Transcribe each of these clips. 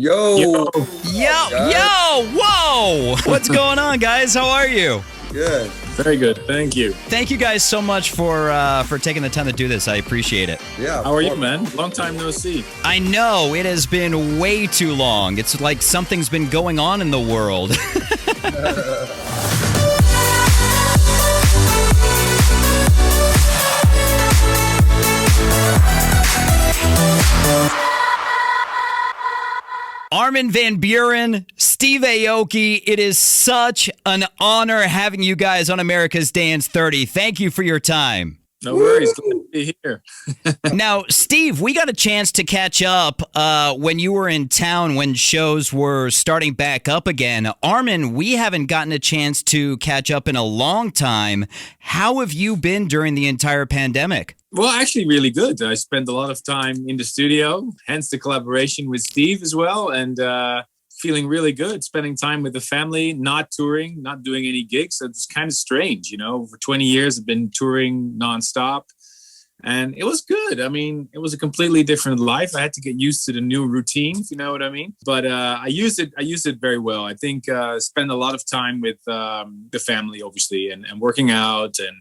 Yo. Whoa. What's going on, guys? How are you? Good. Very good. Thank you. Thank you guys so much for taking the time to do this. I appreciate it. Yeah. How are you, man? Long time no see. I know. It has been way too long. It's like something's been going on in the world. Armin van Buuren, Steve Aoki, it is such an honor having you guys on America's Dance 30. Thank you for your time. No worries. Glad to be here. Now, Steve, we got a chance to catch up when you were in town when shows were starting back up again. Armin, we haven't gotten a chance to catch up in a long time. How have you been during the entire pandemic? Well, actually, really good. I spent a lot of time in the studio, hence the collaboration with Steve as well, and feeling really good, spending time with the family, not touring, not doing any gigs. So it's kind of strange, for 20 years I've been touring nonstop, and it was good. I mean, it was a completely different life. I had to get used to the new routine, if you know what I mean. But I used it very well. I think spend a lot of time with the family, obviously, and working out and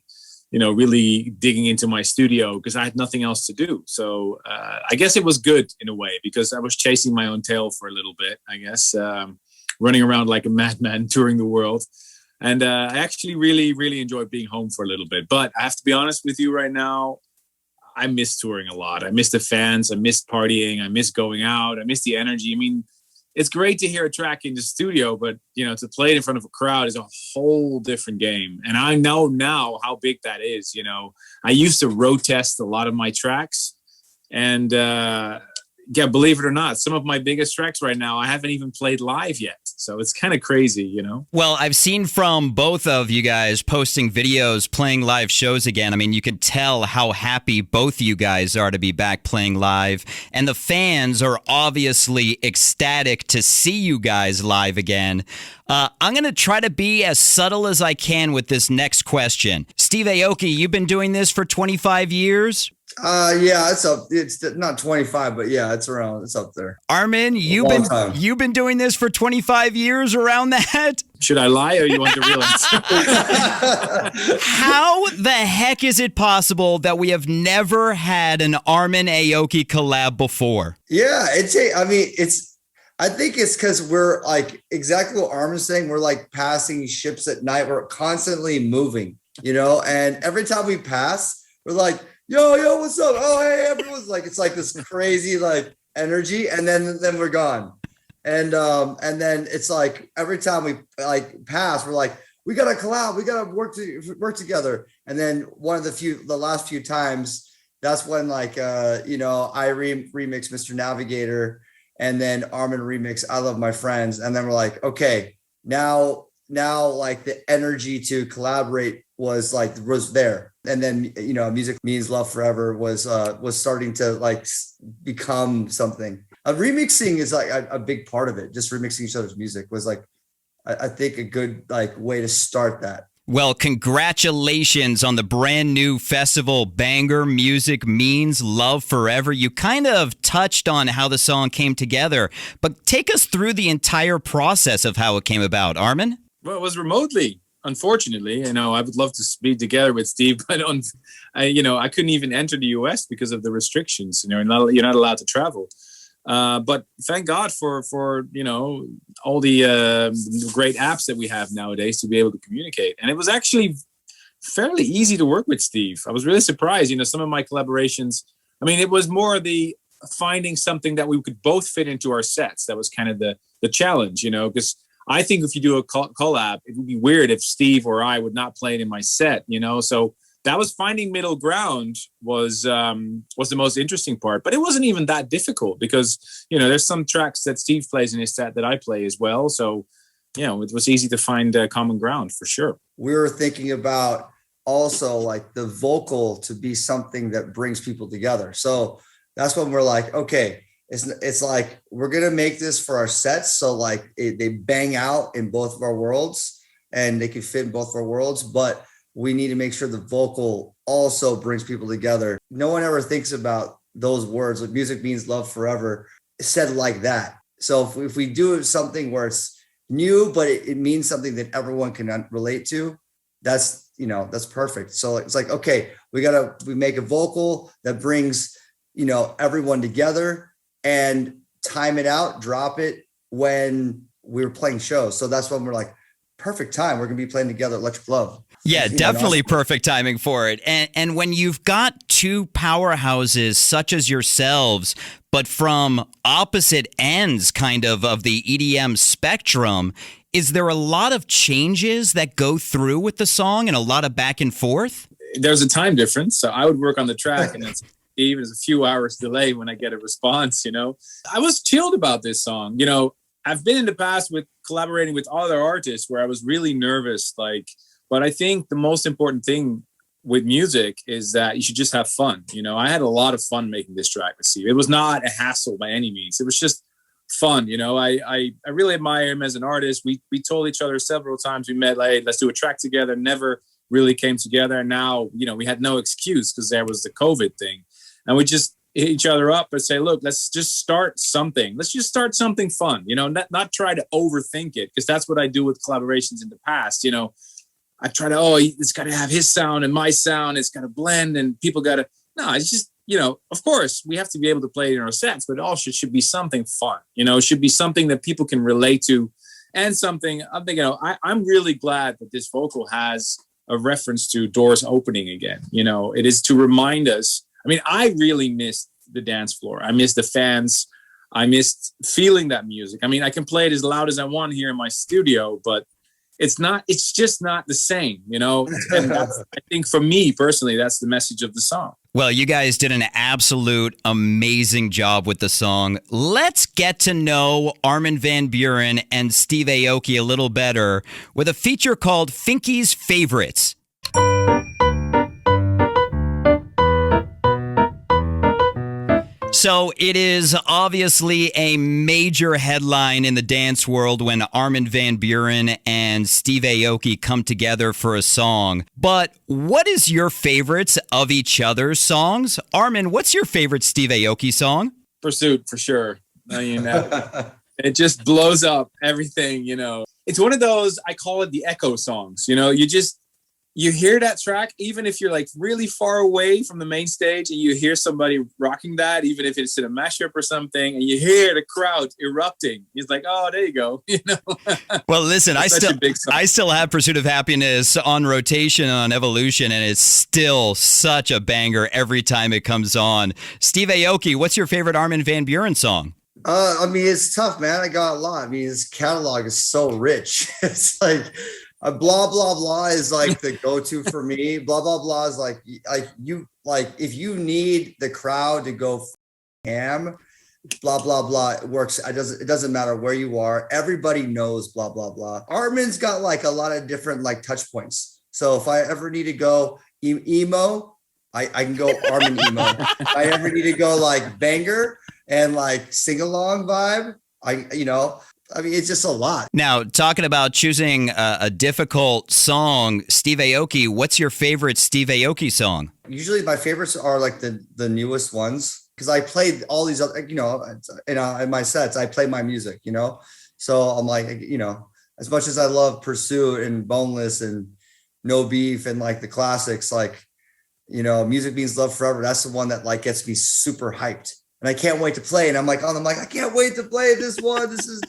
really digging into my studio because I had nothing else to do. So I guess it was good in a way because I was chasing my own tail for a little bit, I guess, running around like a madman touring the world. And I actually really, really enjoyed being home for a little bit. But I have to be honest with you right now, I miss touring a lot. I miss the fans. I miss partying. I miss going out. I miss the energy. I mean, it's great to hear a track in the studio, but, to play it in front of a crowd is a whole different game. And I know now how big that is. I used to road test a lot of my tracks and, believe it or not, some of my biggest tracks right now, I haven't even played live yet. So it's kind of crazy, Well, I've seen from both of you guys posting videos, playing live shows again. I mean, you can tell how happy both you guys are to be back playing live. And the fans are obviously ecstatic to see you guys live again. I'm going to try to be as subtle as I can with this next question. Steve Aoki, you've been doing this for 25 years? Yeah, it's up. It's not 25, but yeah, it's up there. Armin, you've been doing this for 25 years, around that? Should I lie or you want the real answer? How the heck is it possible that we have never had an Armin Aoki collab before? Yeah, I think it's because we're like exactly what Armin's saying. We're like passing ships at night. We're constantly moving, and every time we pass, we're like, yo, what's up? Oh, hey, everyone's like, it's like this crazy like energy, and then we're gone. And then it's like every time we like pass, we're like, we gotta collab, we gotta work together. And then the last few times, that's when like I remix Mr. Navigator, and then Armin remix I Love My Friends, and then we're like, okay, now like the energy to collaborate was there. And then, Music Means Love Forever was starting to like become something. Remixing is like a big part of it. Just remixing each other's music was like, I think a good like way to start that. Well, congratulations on the brand new festival banger, Music Means Love Forever. You kind of touched on how the song came together, but take us through the entire process of how it came about, Armin. Well, it was remotely. Unfortunately, I would love to be together with Steve, but I couldn't even enter the US because of the restrictions. You're not allowed to travel. But thank God for all the great apps that we have nowadays to be able to communicate. And it was actually fairly easy to work with Steve. I was really surprised. Some of my collaborations, it was more the finding something that we could both fit into our sets. That was kind of the challenge, because I think if you do a collab, it would be weird if Steve or I would not play it in my set, So that was finding middle ground was the most interesting part. But it wasn't even that difficult because, there's some tracks that Steve plays in his set that I play as well. So, it was easy to find common ground for sure. We were thinking about also like the vocal to be something that brings people together. So that's when we're like, okay, it's like we're gonna make this for our sets, so like they bang out in both of our worlds and they can fit in both of our worlds, but we need to make sure the vocal also brings people together. No one ever thinks about those words, like Music Means Love Forever, said like that. So if we do something where it's new, but it means something that everyone can relate to, that's perfect. So it's like, okay, we make a vocal that brings, everyone together, and time it out, drop it when we're playing shows. So that's when we're like, perfect time. We're going to be playing together at Electric Love. Yeah, definitely perfect timing for it. And when you've got two powerhouses such as yourselves, but from opposite ends kind of the EDM spectrum, is there a lot of changes that go through with the song and a lot of back and forth? There's a time difference. So I would work on the track and it's even a few hours delay when I get a response, I was chilled about this song. I've been in the past with collaborating with other artists where I was really nervous, but I think the most important thing with music is that you should just have fun. I had a lot of fun making this track with Steve. It was not a hassle by any means. It was just fun. I really admire him as an artist. We told each other several times we met, like, hey, let's do a track together. Never really came together. And now, we had no excuse because there was the COVID thing. And we just hit each other up and say, look, let's just start something. Let's just start something fun, not try to overthink it, because that's what I do with collaborations in the past. I try to, it's got to have his sound and my sound. It's got to blend and people got to, no, it's just, of course we have to be able to play it in our sets, but it also should be something fun. It should be something that people can relate to, and something I'm thinking, I'm really glad that this vocal has a reference to doors opening again. It is to remind us. I really missed the dance floor. I missed the fans. I missed feeling that music. I can play it as loud as I want here in my studio, but it's just not the same, and that's, I think for me personally, that's the message of the song. Well, you guys did an absolute amazing job with the song. Let's get to know Armin van Buuren and Steve Aoki a little better with a feature called Finky's Favorites. So it is obviously a major headline in the dance world when Armin van Buuren and Steve Aoki come together for a song. But what is your favorites of each other's songs? Armin, what's your favorite Steve Aoki song? Pursuit, for sure. It just blows up everything, It's one of those, I call it the echo songs. You hear that track, even if you're like really far away from the main stage and you hear somebody rocking that, even if it's in a mashup or something, and you hear the crowd erupting. It's like, oh, there you go. Well, listen, I still have Pursuit of Happiness on rotation on Evolution, and it's still such a banger every time it comes on. Steve Aoki, what's your favorite Armin van Buuren song? It's tough, man. I got a lot. His catalog is so rich. It's like, blah blah blah is like the go-to for me. Blah blah blah is like if you need the crowd to go ham, blah blah blah, it works. It doesn't matter where you are. Everybody knows blah blah blah. Armin's got like a lot of different like touch points. So if I ever need to go emo, I can go Armin emo. If I ever need to go like banger and like sing along vibe, it's just a lot. Now, talking about choosing a difficult song, Steve Aoki, what's your favorite Steve Aoki song? Usually my favorites are like the newest ones, because I played all these other, in my sets, I play my music, So I'm like, as much as I love Pursuit and Boneless and No Beef and like the classics, like, Music Means Love Forever, that's the one that like gets me super hyped. And I can't wait to play. And I'm like, I can't wait to play this one. This is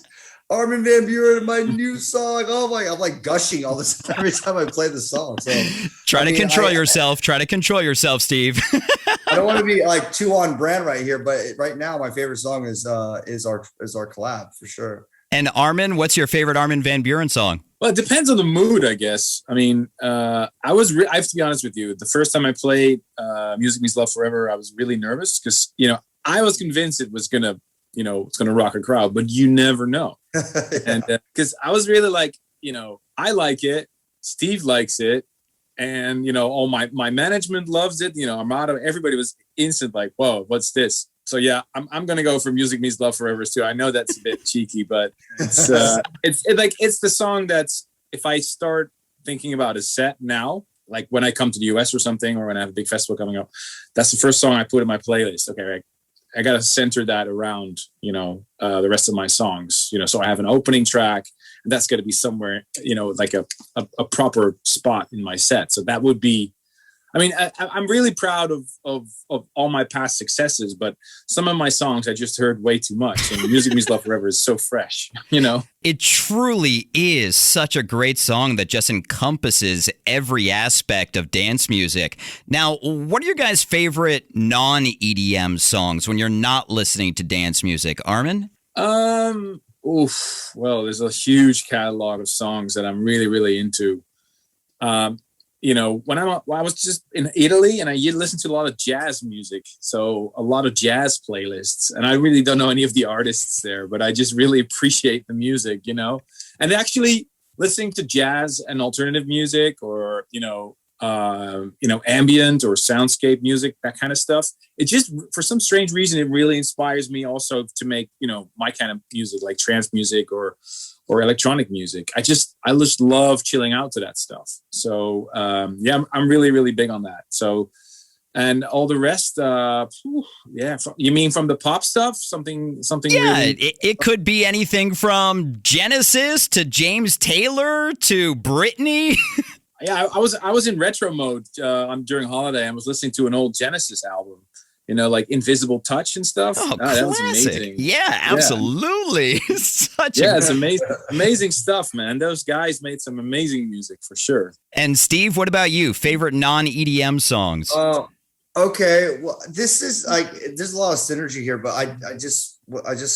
Armin van Buuren, my new song. Oh my! I'm like gushing all this every time I play the song. So try to control yourself. Try to control yourself, Steve. I don't want to be like too on brand right here, but right now my favorite song is our collab for sure. And Armin, what's your favorite Armin van Buuren song? Well, it depends on the mood, I guess. I have to be honest with you. The first time I played Music Means Love Forever, I was really nervous because I was convinced it was gonna. It's going to rock a crowd, but you never know. And because I was really like, I like it. Steve likes it. And, all my management loves it. Armada, everybody was instant like, whoa, what's this? So, yeah, I'm going to go for Music Means Love Forever too. I know that's a bit cheeky, but it's the song that's, if I start thinking about a set now, like when I come to the US or something, or when I have a big festival coming up, that's the first song I put in my playlist. Okay, right. I got to center that around, the rest of my songs, so I have an opening track, and that's got to be somewhere, like a proper spot in my set. So that would be, I'm really proud of all my past successes, but some of my songs I just heard way too much. And Music Means Love Forever is so fresh, It truly is such a great song that just encompasses every aspect of dance music. Now, what are your guys' favorite non-EDM songs when you're not listening to dance music? Armin? Well, there's a huge catalog of songs that I'm really, really into. When I was just in Italy, and I listened to a lot of jazz music, so a lot of jazz playlists, and I really don't know any of the artists there, but I just really appreciate the music, and actually listening to jazz and alternative music, or ambient or soundscape music, that kind of stuff. It just, for some strange reason, it really inspires me also to make my kind of music, like trance music or electronic music. I just love chilling out to that stuff. So I'm really, really big on that. So, and all the rest, you mean from the pop stuff? Something Yeah, really... it could be anything from Genesis to James Taylor to Britney. Yeah, I was in retro mode during holiday. I was listening to an old Genesis album, like Invisible Touch and stuff. Oh, that was classic. amazing. Yeah, absolutely. It's amazing stuff, man. Those guys made some amazing music for sure. And Steve, what about you? Favorite non-EDM songs? Okay. Well, this is like, there's a lot of synergy here, but I just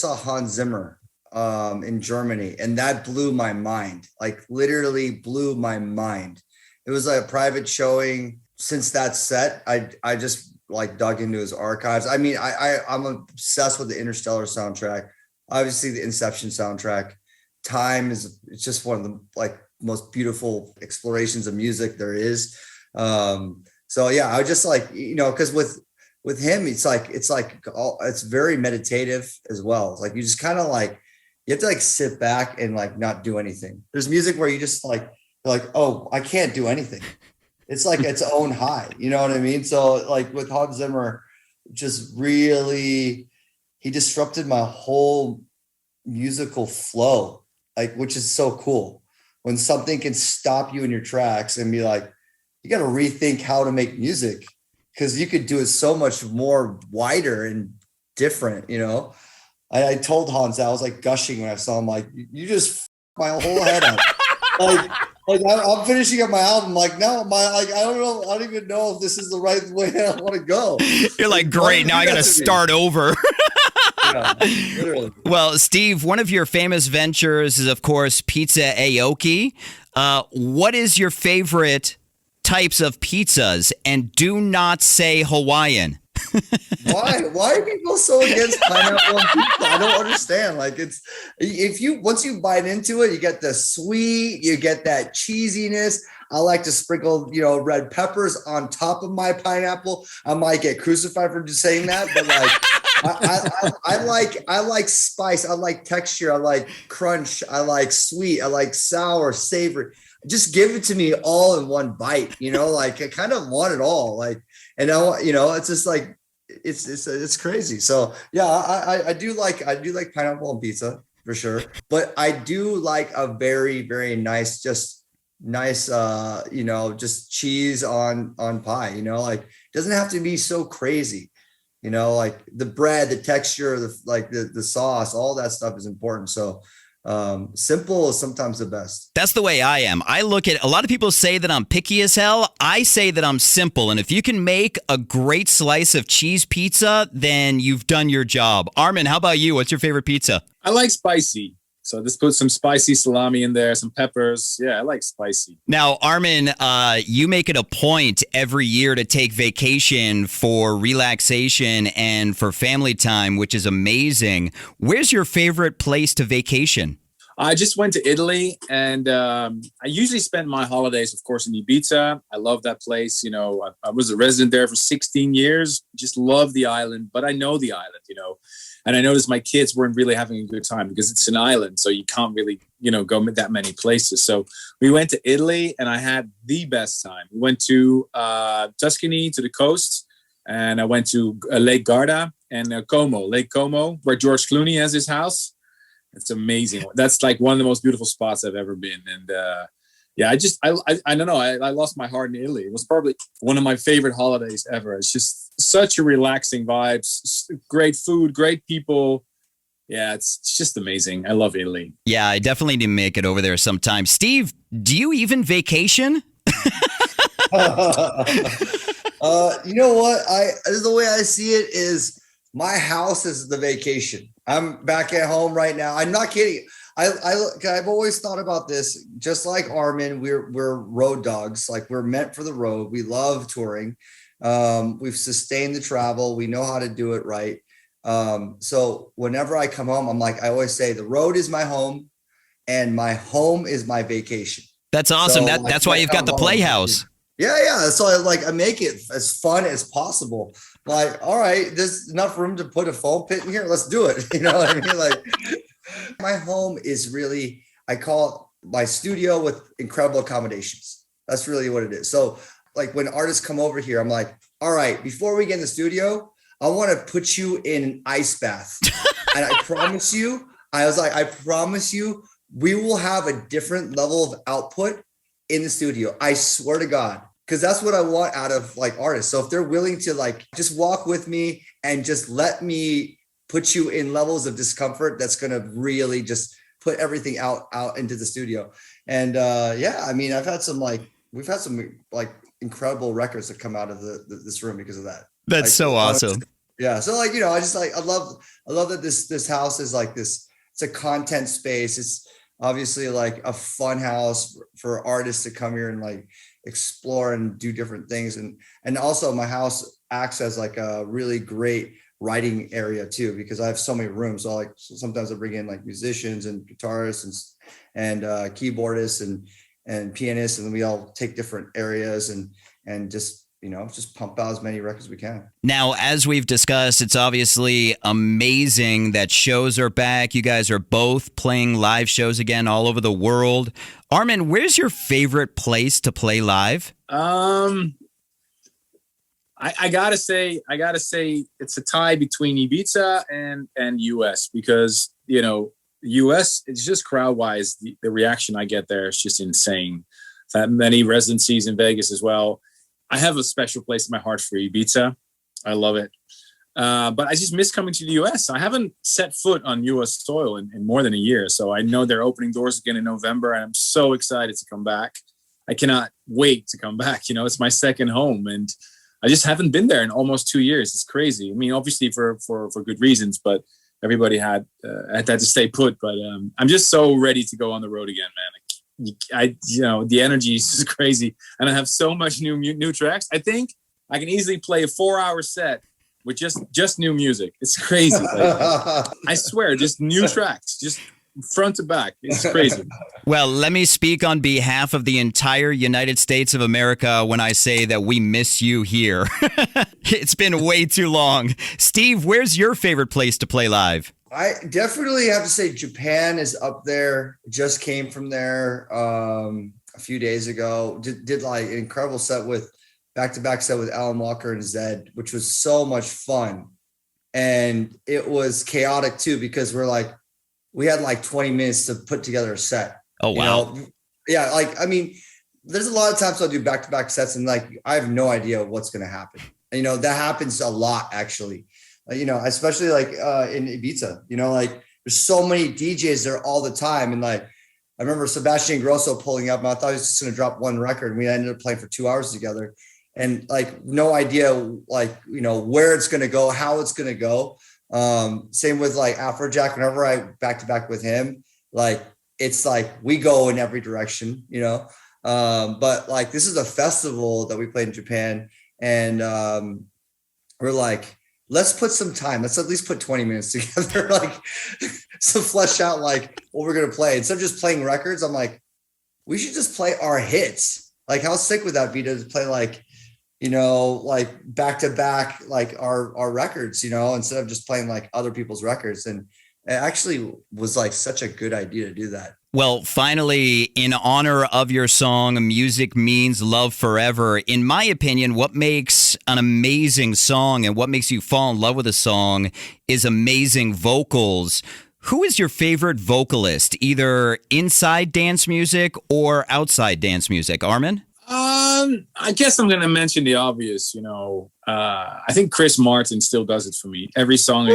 saw Hans Zimmer in Germany, and that blew my mind. Like literally blew my mind. It was like a private showing. Since that set, I just like dug into his archives. I mean, I'm obsessed with the Interstellar soundtrack. Obviously, the Inception soundtrack. Time it's just one of the like most beautiful explorations of music there is. So yeah, I just like, because with him, it's very meditative as well. It's like you just kind of like, you have to like sit back and like not do anything. There's music where you just like, oh, I can't do anything. It's like its own high, you know what I mean? So like with Hans Zimmer, just really, he disrupted my whole musical flow, like, which is so cool. When something can stop you in your tracks and be like, you got to rethink how to make music, because you could do it so much more wider and different, I told Hans that I was like gushing when I saw him, like, you just my whole head up. Like I'm finishing up my album. Like, no, I don't know. I don't even know if this is the right way I want to go. You're like, great. Now I got to start over. Yeah, literally. Well, Steve, one of your famous ventures is, of course, Pizza Aoki. What is your favorite types of pizzas? And do not say Hawaiian. Why are people so against pineapple on pizza? I don't understand. Like, it's once you bite into it, you get the sweet, you get that cheesiness. I like to sprinkle, red peppers on top of my pineapple. I might get crucified for just saying that, but like, I like spice. I like texture. I like crunch. I like sweet. I like sour, savory. Just give it to me all in one bite. Like I kind of want it all. Like, and it's just like, it's crazy. So yeah, I do like pineapple on pizza for sure, but I do like a very, very nice, just cheese on pie, like it doesn't have to be so crazy, like the bread, the texture, the sauce, all that stuff is important. So simple is sometimes the best. That's the way I am. I look at, a lot of people say that I'm picky as hell. I say that I'm simple. And if you can make a great slice of cheese pizza, then you've done your job. Armin, how about you? What's your favorite pizza? I like spicy. So just put some spicy salami in there, some peppers. Yeah, I like spicy. Now, Armin, you make it a point every year to take vacation for relaxation and for family time, which is amazing. Where's your favorite place to vacation? I just went to Italy, and I usually spend my holidays, of course, in Ibiza. I love that place. I was a resident there for 16 years. Just love the island, but I know the island, And I noticed my kids weren't really having a good time because it's an island. So you can't really, go that many places. So we went to Italy and I had the best time. We went to Tuscany, to the coast. And I went to Lake Garda and Lake Como, where George Clooney has his house. It's amazing. That's like one of the most beautiful spots I've ever been. And yeah, I don't know. I lost my heart in Italy. It was probably one of my favorite holidays ever. It's just such a relaxing vibe, great food, great people. Yeah, it's just amazing. I love Italy. Yeah, I definitely need to make it over there sometime. Steve, do you even vacation? You know what? The way I see it is my house is the vacation. I'm back at home right now. I'm not kidding. I've always thought about this. Just like Armin, we're road dogs. Like, we're meant for the road. We love touring. We've sustained the travel. We know how to do it right. So whenever I come home, I always say the road is my home, and my home is my vacation. That's awesome. So, that's why you've got the Playhouse. Yeah. So I make it as fun as possible. Like, all right, there's enough room to put a foam pit in here. Let's do it. You know what I mean? Like, my home is really, I call it my studio with incredible accommodations. That's really what it is. So like, when artists come over here, I'm like, all right, before we get in the studio, I want to put you in an ice bath. And I promise you, we will have a different level of output in the studio. I swear to God, because that's what I want out of like artists. So if they're willing to like just walk with me and just let me put you in levels of discomfort, that's going to really just put everything out into the studio. And yeah, I mean, we've had some incredible records that come out of this room because of that. That's so awesome. Yeah. So like, I love that this house is like this. It's a content space. It's obviously like a fun house for artists to come here and like explore and do different things. And also my house acts as like a really great writing area too, because I have so many rooms. So sometimes I bring in like musicians and guitarists and keyboardists and pianists, and then we all take different areas and just pump out as many records as we can. Now, as we've discussed, it's obviously amazing that shows are back. You guys are both playing live shows again all over the world. Armin, where's your favorite place to play live? I gotta say it's a tie between Ibiza and US, because US, it's just crowd wise, the reaction I get there is just insane. I've had many residencies in Vegas as well. I have a special place in my heart for Ibiza. I love it. But I just miss coming to the US. I haven't set foot on US soil in more than a year. So I know they're opening doors again in November, and I'm so excited to come back. I cannot wait to come back. It's my second home, and I just haven't been there in almost 2 years. It's crazy. I mean, obviously for good reasons, but everybody had to stay put. But I'm just so ready to go on the road again, man. The energy is just crazy, and I have so much new tracks. I think I can easily play a 4-hour set with just new music. It's crazy. I swear, just new tracks, just front to back. It's crazy. Well, let me speak on behalf of the entire United States of America when I say that we miss you here. It's been way too long. Steve, where's your favorite place to play live? I definitely have to say Japan is up there. Just came from there a few days ago. Did like an incredible set with back-to-back set with Alan Walker and Zed, which was so much fun. And it was chaotic too, because we had like 20 minutes to put together a set. Oh, wow. Yeah. Like, I mean, there's a lot of times I'll do back-to-back sets and like, I have no idea what's going to happen. And, that happens a lot actually. Especially like in Ibiza, like there's so many DJs there all the time. And like, I remember Sebastian Grosso pulling up and I thought he was just going to drop one record, and we ended up playing for 2 hours together, and like, no idea, like, where it's going to go, how it's going to go. Same with like Afrojack. Whenever I back to back with him, like, it's like, we go in every direction, but like, this is a festival that we played in Japan, and we're like, let's put some time. Let's at least put 20 minutes together, like, to flesh out like what we're going to play. Instead of just playing records, I'm like, we should just play our hits. Like, how sick would that be to play like, like back to back, like our records, instead of just playing like other people's records. And it actually was like such a good idea to do that. Well, finally, in honor of your song, Music Means Love Forever, in my opinion, what makes an amazing song and what makes you fall in love with a song is amazing vocals. Who is your favorite vocalist, either inside dance music or outside dance music? Armin? I guess I'm going to mention the obvious, I think Chris Martin still does it for me. Every song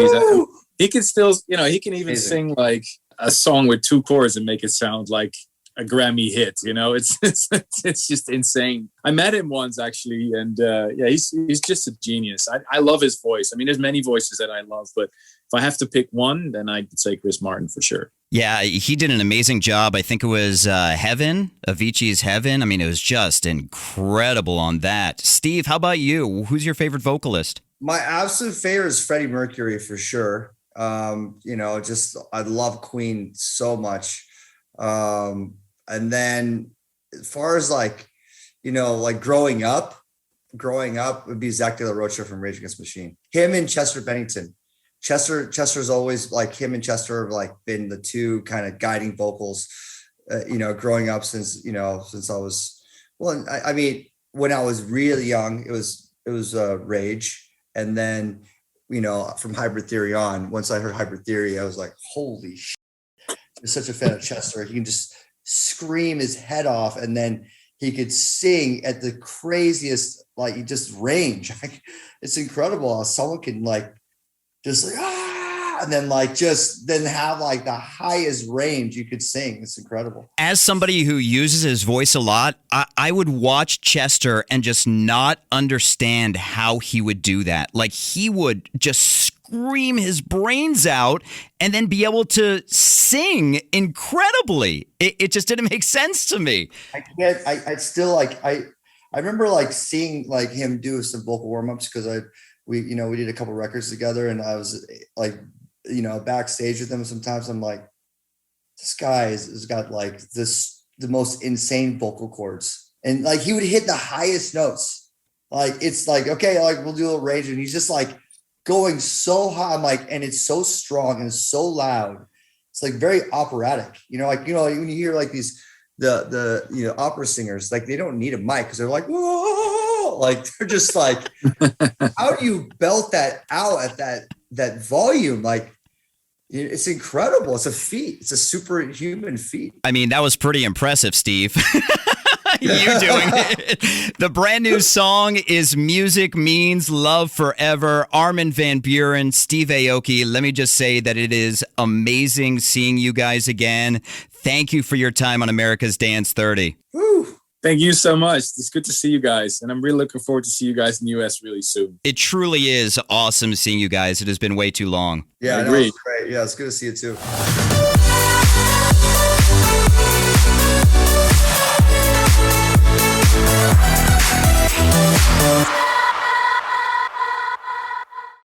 he can still, he can even sing like a song with 2 chords and make it sound like a Grammy hit. It's just insane. I met him once actually, and he's just a genius. I love his voice. I mean, there's many voices that I love, but if I have to pick one, then I'd say Chris Martin for sure. Yeah, he did an amazing job. I think it was Heaven, Avicii's Heaven. I mean, it was just incredible on that. Steve, how about you? Who's your favorite vocalist? My absolute favorite is Freddie Mercury for sure. I love Queen so much. And then as far as growing up would be Zach De La Rocha from Rage Against the Machine. Him and Chester Bennington. Chester's always him and Chester have been the 2 kind of guiding vocals, growing up since I was, when I was really young, it was Rage. And then, from Hybrid Theory on, once I heard Hybrid Theory, I was like, holy shit. I'm such a fan of Chester. He can just scream his head off, and then he could sing at the craziest, just range. It's incredible how someone can and then have the highest range you could sing. It's incredible. As somebody who uses his voice a lot, I would watch Chester and just not understand how he would do that. He would just scream his brains out and then be able to sing incredibly. It just didn't make sense to me. I remember seeing him do some vocal warm-ups because we did a couple records together, and I was backstage with him. Sometimes I'm like, this guy has got the most insane vocal cords, and he would hit the highest notes. Okay, we'll do a little range, and he's just going so high. I'm and it's so strong and so loud. It's very operatic, when you hear these, the opera singers, they don't need a mic because they're whoa, they're just how do you belt that out at that volume? It's incredible. It's a feat. It's a superhuman feat. I mean, that was pretty impressive, Steve. You doing it. The brand new song is Music Means Love Forever. Armin van Buuren, Steve Aoki. Let me just say that it is amazing seeing you guys again. Thank you for your time on America's Dance 30. Woo. Thank you so much. It's good to see you guys. And I'm really looking forward to see you guys in the US really soon. It truly is awesome seeing you guys. It has been way too long. Yeah, I agree. Great. Yeah, it's good to see you too.